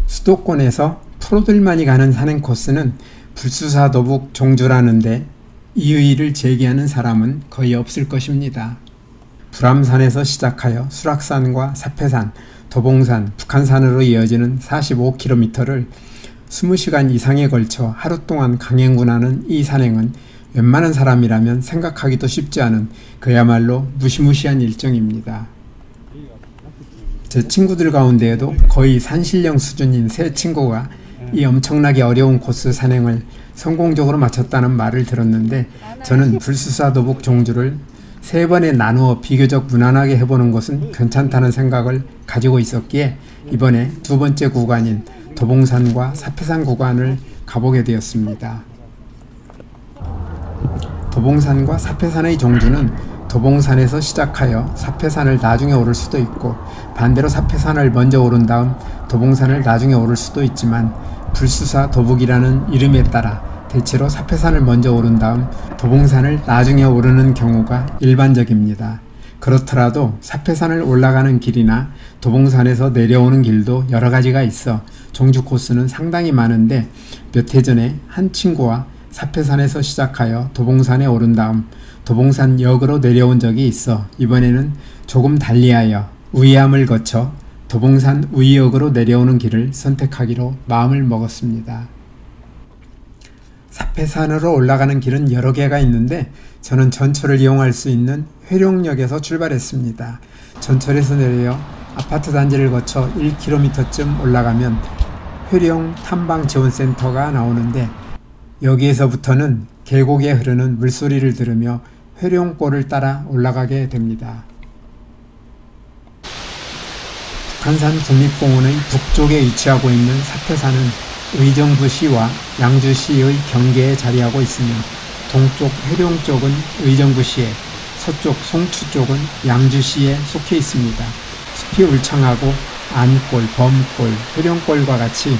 수도권에서 프로들만이 가는 산행 코스는 불수사 도북 종주라는데 이의를 제기하는 사람은 거의 없을 것입니다. 불암산에서 시작하여 수락산과 사패산, 도봉산, 북한산으로 이어지는 45km를 20시간 이상에 걸쳐 하루 동안 강행군하는 이 산행은 웬만한 사람이라면 생각하기도 쉽지 않은 그야말로 무시무시한 일정입니다. 제 친구들 가운데에도 거의 산신령 수준인 세 친구가 이 엄청나게 어려운 코스 산행을 성공적으로 마쳤다는 말을 들었는데, 저는 불수사 도북 종주를 3번에 나누어 비교적 무난하게 해보는 것은 괜찮다는 생각을 가지고 있었기에 이번에 2번째 구간인 도봉산과 사패산 구간을 가보게 되었습니다. 도봉산과 사패산의 종주는 도봉산에서 시작하여 사패산을 나중에 오를 수도 있고, 반대로 사패산을 먼저 오른 다음 도봉산을 나중에 오를 수도 있지만, 불수사 도북이라는 이름에 따라 대체로 사패산을 먼저 오른 다음 도봉산을 나중에 오르는 경우가 일반적입니다. 그렇더라도 사패산을 올라가는 길이나 도봉산에서 내려오는 길도 여러 가지가 있어 종주 코스는 상당히 많은데, 몇 해 전에 한 친구와 사패산에서 시작하여 도봉산에 오른 다음 도봉산역으로 내려온 적이 있어 이번에는 조금 달리하여 우이암을 거쳐 도봉산 우이역으로 내려오는 길을 선택하기로 마음을 먹었습니다. 사패산으로 올라가는 길은 여러 개가 있는데 저는 전철을 이용할 수 있는 회룡역에서 출발했습니다. 전철에서 내려 아파트 단지를 거쳐 1km쯤 올라가면 회룡 탐방지원센터가 나오는데, 여기에서부터는 계곡에 흐르는 물소리를 들으며 회룡골을 따라 올라가게 됩니다. 북한산 국립공원의 북쪽에 위치하고 있는 사패산은 의정부시와 양주시의 경계에 자리하고 있으며, 동쪽 회룡 쪽은 의정부시에, 서쪽 송추 쪽은 양주시에 속해 있습니다. 숲이 울창하고 안골, 범골, 회룡골과 같이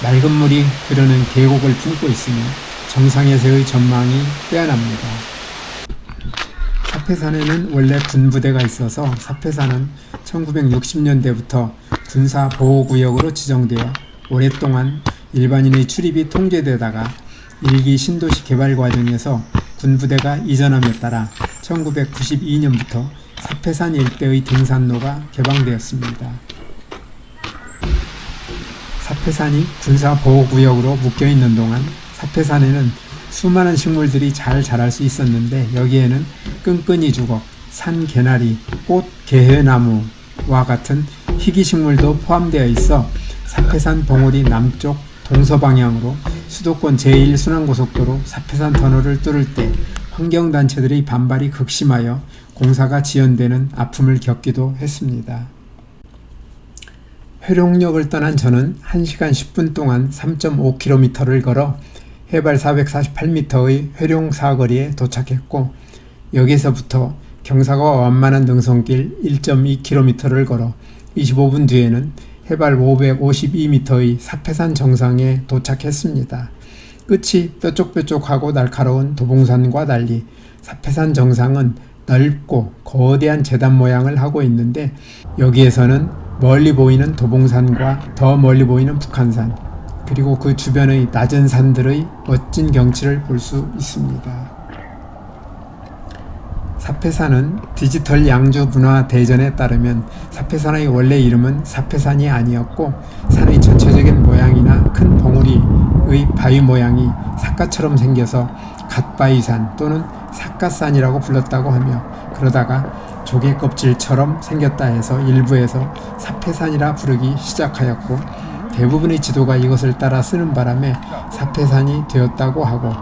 맑은 물이 흐르는 계곡을 품고 있으며 정상에서의 전망이 빼어납니다. 사패산에는 원래 군부대가 있어서 사패산은 1960년대부터 군사보호구역으로 지정되어 오랫동안 일반인의 출입이 통제되다가 1기 신도시 개발 과정에서 군부대가 이전함에 따라 1992년부터 사패산 일대의 등산로가 개방되었습니다. 사패산이 군사보호구역으로 묶여있는 동안 사패산에는 수많은 식물들이 잘 자랄 수 있었는데, 여기에는 끈끈이 주걱, 산개나리, 꽃 개회나무와 같은 희귀식물도 포함되어 있어 사패산 봉우리 남쪽 동서방향으로 수도권 제1순환고속도로 사패산 터널을 뚫을 때 환경단체들의 반발이 극심하여 공사가 지연되는 아픔을 겪기도 했습니다. 회룡역을 떠난 저는 1시간 10분 동안 3.5km를 걸어 해발 448m의 회룡 사거리에 도착했고, 여기서부터 경사가 완만한 능선길 1.2km를 걸어 25분 뒤에는 해발 552m의 사패산 정상에 도착했습니다. 끝이 뾰족뾰족하고 날카로운 도봉산과 달리 사패산 정상은 넓고 거대한 계단 모양을 하고 있는데, 여기에서는 멀리 보이는 도봉산과 더 멀리 보이는 북한산, 그리고 그 주변의 낮은 산들의 멋진 경치를 볼 수 있습니다. 사패산은 디지털 양주문화대전에 따르면 사패산의 원래 이름은 사패산이 아니었고, 산의 전체적인 모양이나 큰 봉우리의 바위 모양이 삿갓처럼 생겨서 갓바위산 또는 삿갓산이라고 불렀다고 하며, 그러다가 조개 껍질처럼 생겼다 해서 일부에서 사패산이라 부르기 시작하였고, 대부분의 지도가 이것을 따라 쓰는 바람에 사패산이 되었다고 하고,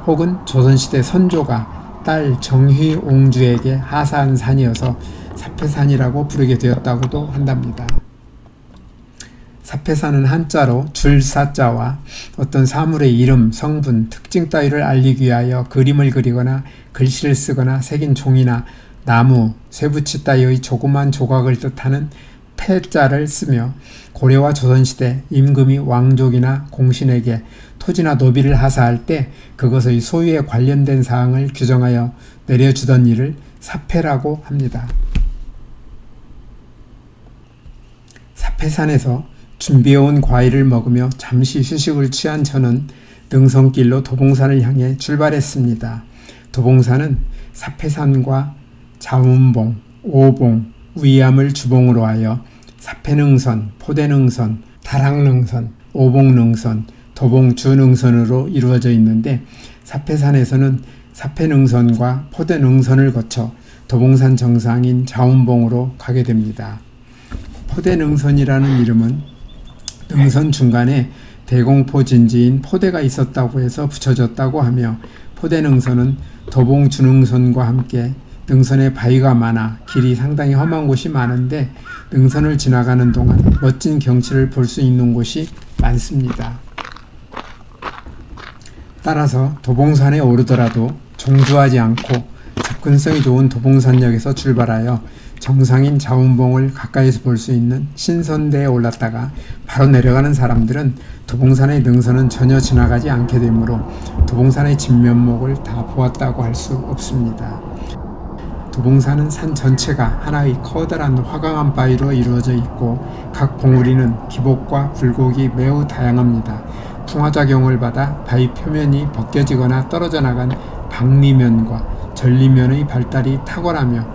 혹은 조선시대 선조가 딸 정휘옹주에게 하사한 산이어서 사패산이라고 부르게 되었다고도 한답니다. 사패산은 한자로 줄사자와 어떤 사물의 이름, 성분, 특징 따위를 알리기 위하여 그림을 그리거나 글씨를 쓰거나 새긴 종이나 나무, 쇠붙이 따위의 조그만 조각을 뜻하는 패자를 쓰며, 고려와 조선시대 임금이 왕족이나 공신에게 토지나 노비를 하사할 때 그것의 소유에 관련된 사항을 규정하여 내려주던 일을 사패라고 합니다. 사패산에서 준비해온 과일을 먹으며 잠시 휴식을 취한 저는 능선길로 도봉산을 향해 출발했습니다. 도봉산은 사패산과 자운봉, 오봉, 위암을 주봉으로 하여 사패능선, 포대능선, 다락능선, 오봉능선, 도봉주능선으로 이루어져 있는데 사패산에서는 사패능선과 포대능선을 거쳐 도봉산 정상인 자운봉으로 가게 됩니다. 포대능선이라는 이름은 능선 중간에 대공포 진지인 포대가 있었다고 해서 붙여졌다고 하며 포대능선은 도봉주능선과 함께 능선에 바위가 많아 길이 상당히 험한 곳이 많은데 능선을 지나가는 동안 멋진 경치를 볼 수 있는 곳이 많습니다. 따라서 도봉산에 오르더라도 정주하지 않고 접근성이 좋은 도봉산역에서 출발하여 정상인 자운봉을 가까이서 볼 수 있는 신선대에 올랐다가 바로 내려가는 사람들은 도봉산의 능선은 전혀 지나가지 않게 되므로 도봉산의 진면목을 다 보았다고 할 수 없습니다. 도봉산은 산 전체가 하나의 커다란 화강암 바위로 이루어져 있고 각 봉우리는 기복과 굴곡이 매우 다양합니다. 풍화작용을 받아 바위 표면이 벗겨지거나 떨어져 나간 박리면과 전리면의 발달이 탁월하며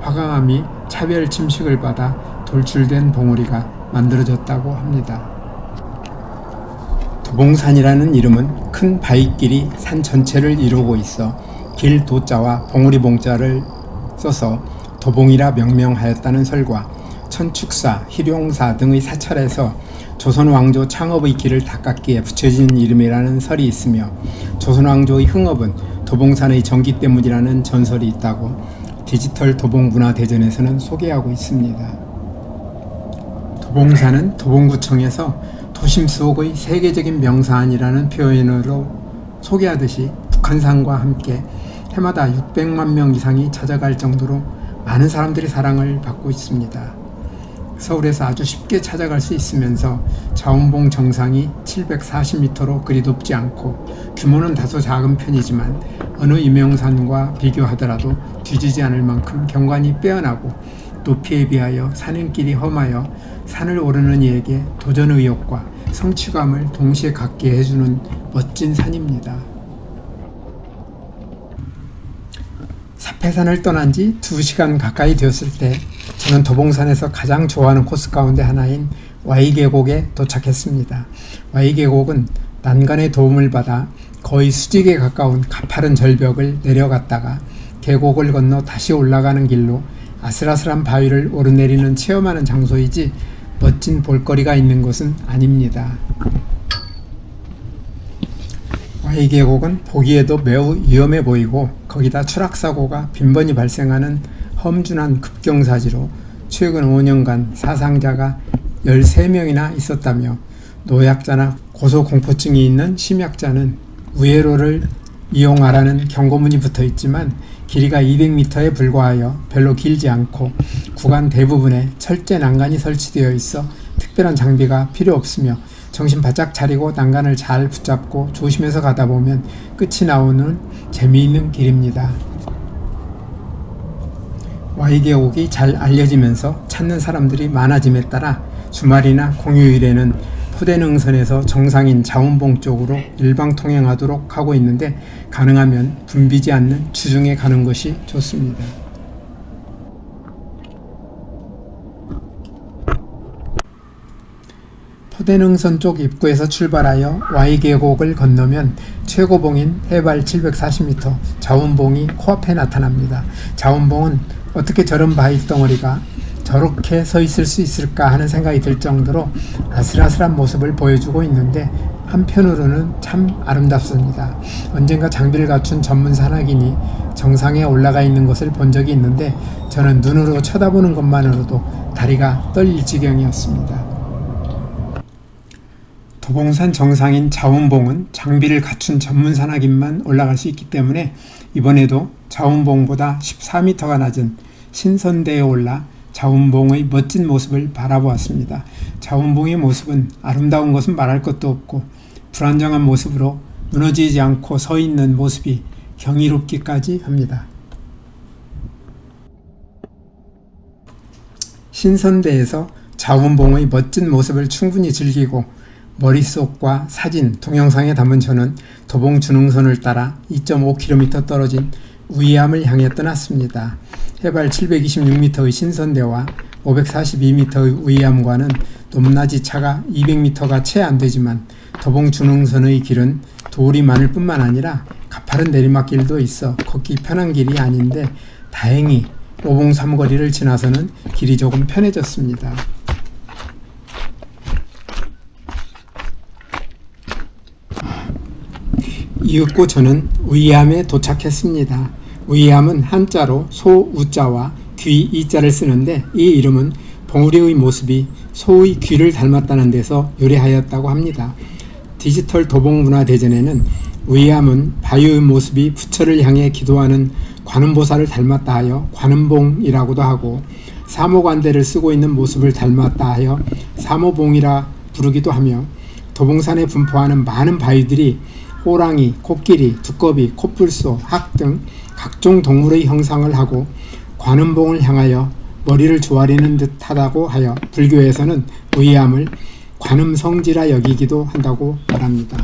화강암이 차별 침식을 받아 돌출된 봉우리가 만들어졌다고 합니다. 도봉산이라는 이름은 큰 바위길이 산 전체를 이루고 있어 길 도자와 봉우리 봉자를 써서 도봉이라 명명하였다는 설과 천축사, 희룡사 등의 사찰에서 조선 왕조 창업의 길을 닦았기에 붙여진 이름이라는 설이 있으며 조선 왕조의 흥업은 도봉산의 전기 때문이라는 전설이 있다고 디지털 도봉문화대전에서는 소개하고 있습니다. 도봉산은 도봉구청에서 도심 속의 세계적인 명산이라는 표현으로 소개하듯이 북한산과 함께 해마다 600만 명 이상이 찾아갈 정도로 많은 사람들이 사랑을 받고 있습니다. 서울에서 아주 쉽게 찾아갈 수 있으면서 자운봉 정상이 740m로 그리 높지 않고 규모는 다소 작은 편이지만 어느 유명산과 비교하더라도 뒤지지 않을 만큼 경관이 빼어나고 높이에 비하여 산행길이 험하여 산을 오르는 이에게 도전 의욕과 성취감을 동시에 갖게 해주는 멋진 산입니다. 사패산을 떠난 지 2시간 가까이 되었을 때 저는 도봉산에서 가장 좋아하는 코스 가운데 하나인 Y계곡에 도착했습니다. Y계곡은 난간의 도움을 받아 거의 수직에 가까운 가파른 절벽을 내려갔다가 계곡을 건너 다시 올라가는 길로 아슬아슬한 바위를 오르내리는 체험하는 장소이지 멋진 볼거리가 있는 곳은 아닙니다. Y계곡은 보기에도 매우 위험해 보이고 거기다 추락사고가 빈번히 발생하는 험준한 급경사지로 최근 5년간 사상자가 13명이나 있었다며 노약자나 고소공포증이 있는 심약자는 우회로를 이용하라는 경고문이 붙어 있지만 길이가 200m에 불과하여 별로 길지 않고 구간 대부분에 철제 난간이 설치되어 있어 특별한 장비가 필요 없으며 정신 바짝 차리고 난간을 잘 붙잡고 조심해서 가다 보면 끝이 나오는 재미있는 길입니다. Y계곡이 잘 알려지면서 찾는 사람들이 많아짐에 따라 주말이나 공휴일에는 포대능선에서 정상인 자운봉 쪽으로 일방통행하도록 하고 있는데 가능하면 붐비지 않는 주중에 가는 것이 좋습니다. 포대능선 쪽 입구에서 출발하여 Y계곡을 건너면 최고봉인 해발 740m 자운봉이 코앞에 나타납니다. 자운봉은 어떻게 저런 바위덩어리가 저렇게 서 있을 수 있을까 하는 생각이 들 정도로 아슬아슬한 모습을 보여주고 있는데 한편으로는 참 아름답습니다. 언젠가 장비를 갖춘 전문 산악인이 정상에 올라가 있는 것을 본 적이 있는데 저는 눈으로 쳐다보는 것만으로도 다리가 떨릴 지경이었습니다. 도봉산 정상인 자운봉은 장비를 갖춘 전문 산악인만 올라갈 수 있기 때문에 이번에도 자운봉보다 14m가 낮은 신선대에 올라 자운봉의 멋진 모습을 바라보았습니다. 자운봉의 모습은 아름다운 것은 말할 것도 없고 불안정한 모습으로 무너지지 않고 서 있는 모습이 경이롭기까지 합니다. 신선대에서 자운봉의 멋진 모습을 충분히 즐기고 머릿속과 사진, 동영상에 담은 저는 도봉 준흥선을 따라 2.5km 떨어진 우이암을 향해 떠났습니다. 해발 726m의 신선대와 542m의 우이암과는 높낮이 차가 200m가 채 안 되지만 도봉 준흥선의 길은 돌이 많을 뿐만 아니라 가파른 내리막길도 있어 걷기 편한 길이 아닌데 다행히 오봉 삼거리를 지나서는 길이 조금 편해졌습니다. 이윽고 저는 우이암에 도착했습니다. 우이암은 한자로 소우자와 귀 이자를 쓰는데 이 이름은 봉우리의 모습이 소의 귀를 닮았다는 데서 유래하였다고 합니다. 디지털 도봉문화대전에는 우이암은 바위의 모습이 부처를 향해 기도하는 관음보살을 닮았다 하여 관음봉이라고도 하고 사모관대를 쓰고 있는 모습을 닮았다 하여 사모봉이라 부르기도 하며 도봉산에 분포하는 많은 바위들이 호랑이, 코끼리, 두꺼비, 코뿔소, 학 등 각종 동물의 형상을 하고 관음봉을 향하여 머리를 조아리는 듯하다고 하여 불교에서는 우이암을 관음성지라 여기기도 한다고 말합니다.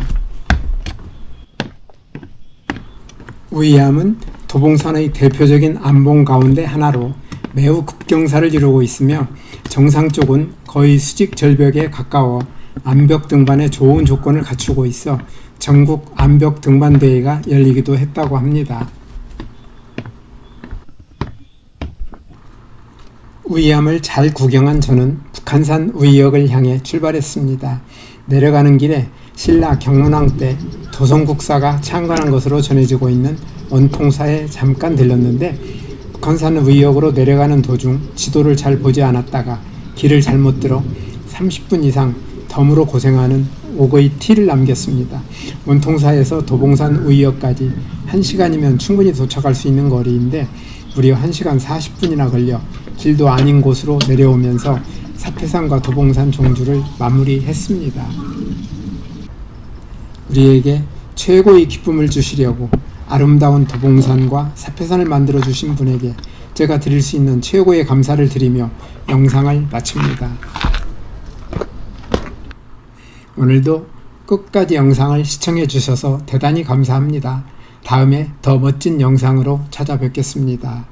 우이암은 도봉산의 대표적인 암봉 가운데 하나로 매우 급경사를 이루고 있으며 정상 쪽은 거의 수직 절벽에 가까워 암벽 등반에 좋은 조건을 갖추고 있어 전국 암벽 등반 대회가 열리기도 했다고 합니다. 우이암을 잘 구경한 저는 북한산 우이역을 향해 출발했습니다. 내려가는 길에 신라 경문왕 때 도성국사가 창건한 것으로 전해지고 있는 원통사에 잠깐 들렀는데 북한산 우이역으로 내려가는 도중 지도를 잘 보지 않았다가 길을 잘못 들어 30분 이상 덤으로 고생하는 옥의 티를 남겼습니다. 원통사에서 도봉산 우이역까지 1시간이면 충분히 도착할 수 있는 거리인데 무려 1시간 40분이나 걸려 길도 아닌 곳으로 내려오면서 사패산과 도봉산 종주를 마무리했습니다. 우리에게 최고의 기쁨을 주시려고 아름다운 도봉산과 사패산을 만들어 주신 분에게 제가 드릴 수 있는 최고의 감사를 드리며 영상을 마칩니다. 오늘도 끝까지 영상을 시청해 주셔서 대단히 감사합니다. 다음에 더 멋진 영상으로 찾아뵙겠습니다.